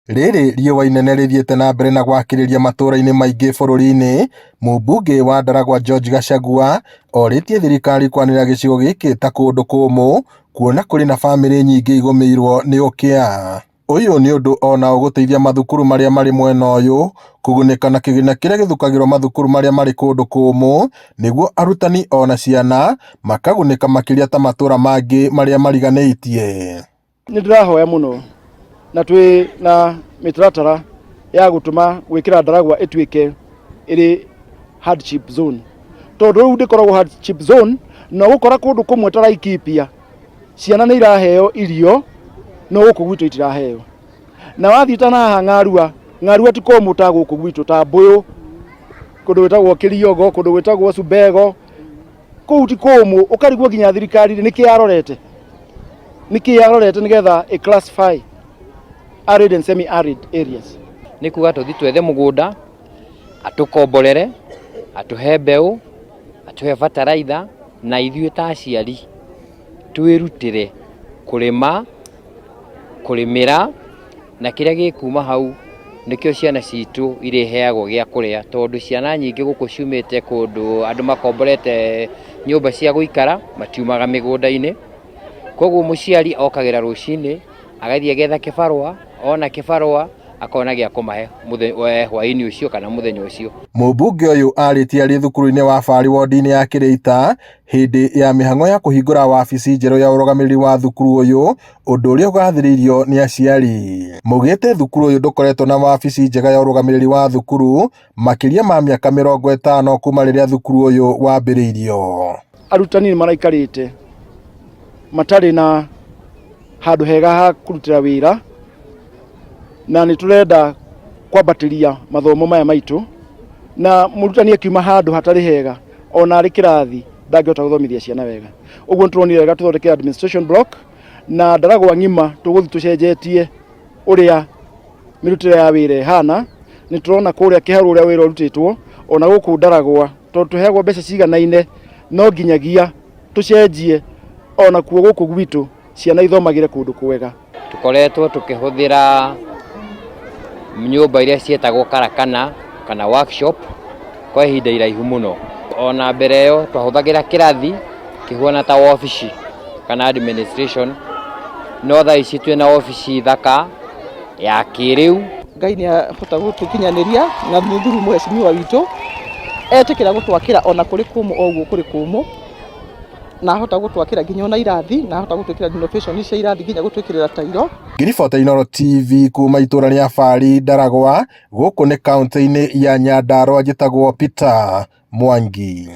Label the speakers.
Speaker 1: Rĩrĩ riũa inene rĩthiĩte na mbere na gwakĩrĩria matũũra-inĩ maingĩ bũrũri-inĩ, mũmbunge wa Ndaragwa George Gachagua orĩtie thirikari kwanĩra gĩcigo gĩkĩ ta kũndũ kũmũ, kuona kũrĩ na bamĩrĩ nyingĩ igũmĩirwo nĩ ũkĩa. Ũyũ nĩ ũndũ ona ũgũteithia mathukuru marĩa marĩ mwena ũyũ kũgunĩka na kĩgĩna kĩrĩa gĩthukagĩrwo mathukuru marĩa marĩ kũndũ kũmũ, nĩguo arutani ona ciana makagunĩka makĩria ta matũũra mangĩ marĩa mariganĩtie.
Speaker 2: Nĩndĩrahoya mũno na twĩ na mĩtaratara ya gũtũma gwĩkĩra Ndaragwa ĩtuĩke ĩrĩ hardship zone, tondũ rĩu ndĩkoragwo hardship zone, no gũkora kũndũ kũmwe ta Laikipia ciana nĩ iraheo irio, no gũkũ gwitũ itiraheo. Na wathiĩ ta haha Ng'arua ti kũmũ ta gũkũ gwitũ, ta Mbũyũ, kũndũ gwĩtagwo Kĩriogo, kũndũ gwĩtagwo Cumbego, kũu ti kũmũ. Ũkarigwo nginya thirikari nĩkĩ yarorete nĩgetha ĩ classify arid and semi arid areas.
Speaker 3: Nĩ kuga tũthi twethe mũgũnda, atũkomborere, atũhe mbeũ, atũhe bataraitha, na ithuĩ ta aciari twĩrutĩre kũrĩmĩra, na kĩrĩa gĩkuma hau nĩkĩo ciana citũ irĩheagwo gĩa kũrĩa, tondũ ciana nyingĩ gũkũ ciumĩte kũndũ andũ makomborete nyũmba cia gũikara, matiumaga mĩgũnda-inĩ. Koguo mũciari okagĩra rũcinĩ, agathiĩ agetha kĩbarũa, ona kĩbarũa akona gĩa kũmahe hwaĩ-inĩ ũcio kana mũthenya ũcio.
Speaker 1: Mũmbunge ũyũ arĩtie arĩ thukuru-inĩ wa Bari wodi-inĩ ya Kĩrĩita hĩndĩ ya mĩhang'o ya kũhingũra wabici njerũ ya ũrũgamĩrĩri wa thukuru ũyũ, ũndũ ũrĩa ũgathĩrĩirio nĩ aciari. Maugĩte thukuru ũyũ ndũkoretwo na wabici njega ya ũrũgamĩrĩri wa thukuru makĩria ma mĩaka 50 kuma rĩrĩa thukuru ũyũ wambĩrĩirio.
Speaker 2: Arutani maraikarĩte matarĩ na handũ hega ha kũrutĩra wĩra, na nĩ tũrenda kwambatĩria mathomo maya maitũ, na mũrutani akiuma handũ hatarĩ hega, ona arĩ kĩrathi ndangĩhota gũthomithia ciana wega. Ũguo nĩtũronire wega tũthondeke administration block, na Ndaragwa ng'ima tũgũthi tũcenjetie ũrĩa mĩrutĩre ya wĩra ĩhana. Nĩ tũrona kũrĩa kĩharu ũrĩa wĩra ũrutĩtwo, ona gũkũ Ndaragwa tondũ tũheagwo mbeca ciganaine, no nginyagia tũcenjie ona kuo gũkũ gwitũ ciana ithomagĩre kũndũ kwega.
Speaker 3: Tũkoretwo tũkĩhũthĩra nyũmba iria cietagwo karakana kana workshop kwa ihinda iraihu mũno. Ona mbere ĩyo twahũthagĩra kĩrathi kĩhuana ta wabici kana administration, no thaa ici twĩna wabici thaka ya kĩrĩu.
Speaker 4: Ngai nĩ ahota gũtũkinyanĩria na mũthuru mheshimiwa witũ etĩkĩra gũtwakĩra ona kũrĩ kũmũ o ũguo kũrĩ kũmũ, na ahota gũtwakĩra nginya ona irathi, na ahota gũtwĩkĩra innovation cia irathi nginya gũtwĩkĩrĩra tairo.
Speaker 1: Ngiribota Inooro TV kuma itũũra rĩa Bari Ndaragwa, gũkũ nĩ kaũntĩ-inĩ ya Nyandarua, njĩtagwo Peter Mwangi.